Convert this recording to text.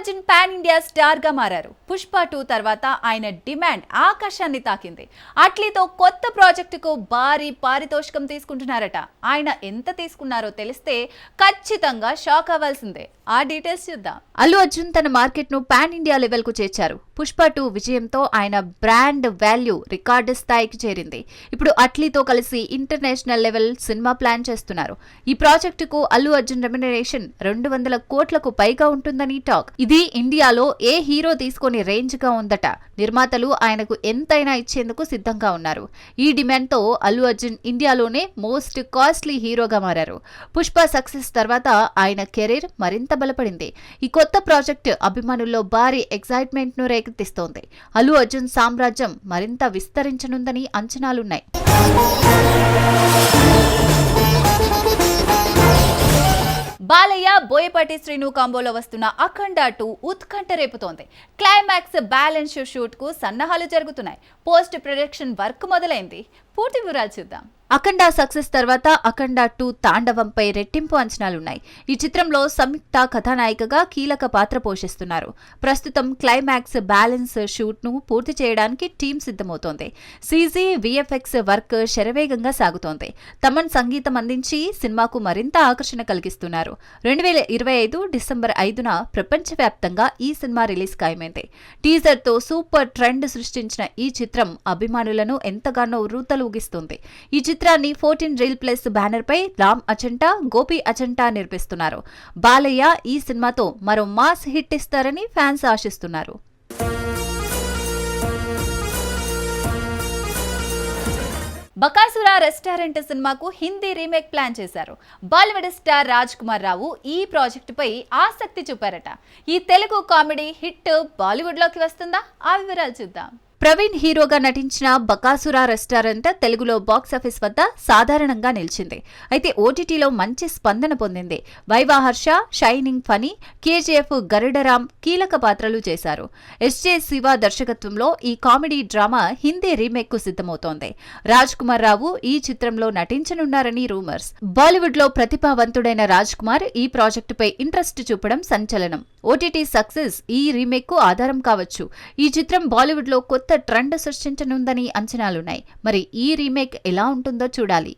Arjun pan India star గా మారారు. పుష్ప 2 తర్వాత ఆయన డిమాండ్ ఆకాశాన్ని తాకింది. అట్లీతో కొత్త ప్రాజెక్టుకు భారీ పారితోషికం తీసుకుంటున్నారట. ఆయన ఎంత తీసుకున్నారో తెలిస్తే ఖచ్చితంగా షాక్ అవ్వాల్సిందే. ఆ డీటెయిల్స్ చూద్దాం. అల్లు అర్జున్ తన మార్కెట్ ను పాన్ ఇండియా లెవెల్ కు చేర్చారు. పుష్ప 2 విజయంతో ఆయన బ్రాండ్ వాల్యూ రికార్డు స్థాయికి చేరింది. ఇప్పుడు అట్లీతో కలిసి ఇంటర్నేషనల్ లెవెల్ సినిమా ప్లాన్ చేస్తున్నారు. ఈ ప్రాజెక్టుకు అల్లు అర్జున్ రెమ్యునరేషన్ 200 కోట్లకు పైగా ఉంటుందని టాక్. ఇది ఇండియాలో ఏ హీరో తీసుకొని రేంజ్ గా ఉందట. నిర్మాతలు ఆయనకు ఎంతైనా ఇచ్చేందుకు సిద్ధంగా ఉన్నారు. ఈ డిమాండ్ తో అల్లు అర్జున్ ఇండియాలోనే మోస్ట్ కాస్ట్లీ హీరోగా మారారు. పుష్ప సక్సెస్ తర్వాత ఆయన కెరీర్ మరింత బలపడింది. ఈ కొత్త ప్రాజెక్ట్ అభిమానుల్లో భారీ ఎక్సైట్మెంట్ ను రేకెత్తిస్తోంది. అల్లు అర్జున్ సామ్రాజ్యం మరింత విస్తరించనుందని అంచనాలున్నాయి. బాలయ్య బోయపాటి శ్రీను కాంబోలో వస్తున్న అఖండ 2 ఉత్కంఠ రేపుతోంది. క్లైమాక్స్ బ్యాలెన్స్ షూట్ కు సన్నాహాలు జరుగుతున్నాయి. పోస్ట్ ప్రొడక్షన్ వర్క్ మొదలైంది. పూర్తి వివరాలు చూద్దాం. అఖండ సక్సెస్ తర్వాత అఖండ 2 తాండవంపై రెట్టింపు అంచనాలున్నాయి. ఈ చిత్రంలో సంయుక్త కథానాయికగా కీలక పాత్ర పోషిస్తున్నారు. ప్రస్తుతం క్లైమాక్స్ బ్యాలెన్స్ షూట్ ను పూర్తి చేయడానికి టీం సిద్ధమవుతోంది. సీజీ విఎఫ్ఎక్స్ వర్క్ శరవేగంగా సాగుతోంది. తమన్ సంగీతం అందించి సినిమాకు మరింత ఆకర్షణ కలిగిస్తున్నారు. 2025 డిసెంబర్ 5న ప్రపంచవ్యాప్తంగా ఈ సినిమా రిలీజ్ ఖాయమైంది. టీజర్ తో సూపర్ ట్రెండ్ సృష్టించిన ఈ చిత్రం అభిమానులను ఎంతగానో ఉర్రూతలూగిస్తుంది. ఈ చిత్రాన్ని 14 రీల్ ప్లస్ బ్యానర్ పై రామ్ అచంటా, గోపి అచంటా నిర్మిస్తున్నారు. బాలయ్య ఈ సినిమాతో మరో మాస్ హిట్ ఇస్తారని ఫ్యాన్స్ ఆశిస్తున్నారు. బకాసుర రెస్టారెంట్ సినిమాకు హిందీ రీమేక్ ప్లాన్ చేశారు. బాలీవుడ్ స్టార్ రాజ్ కుమార్ రావు ఈ ప్రాజెక్టుపై ఆసక్తి చూపారట. ఈ తెలుగు కామెడీ హిట్ బాలీవుడ్ లోకి వస్తుందా? ఆ వివరాలు చూద్దాం. ప్రవీణ్ హీరోగా నటించిన బకాసుర రెస్టారెంట్ తెలుగులో బాక్సాఫీస్ వద్ద సాధారణంగా నిలిచింది. అయితే ఓటీటీలో మంచి స్పందన పొందింది. వైవాహర్ష, షైనింగ్ ఫనీ, కేజీఎఫ్ గరుడరామ్ కీలక పాత్రలు చేశారు. ఎస్జే శివ దర్శకత్వంలో ఈ కామెడీ డ్రామా హిందీ రీమేక్ కు సిద్ధమవుతోంది. రాజ్ కుమార్ రావు ఈ చిత్రంలో నటించనున్నారని రూమర్స్. బాలీవుడ్ లో ప్రతిభావంతుడైన రాజ్ కుమార్ ఈ ప్రాజెక్టుపై ఇంట్రెస్ట్ చూపడం సంచలనం. ఓటీటీ సక్సెస్ ఈ రీమేక్ కు ఆధారం కావచ్చు. ఈ చిత్రం బాలీవుడ్ లో కొత్త ట్రెండ్ సృష్టించనుందని అంచనాలున్నాయి. మరి ఈ రీమేక్ ఎలా ఉంటుందో చూడాలి.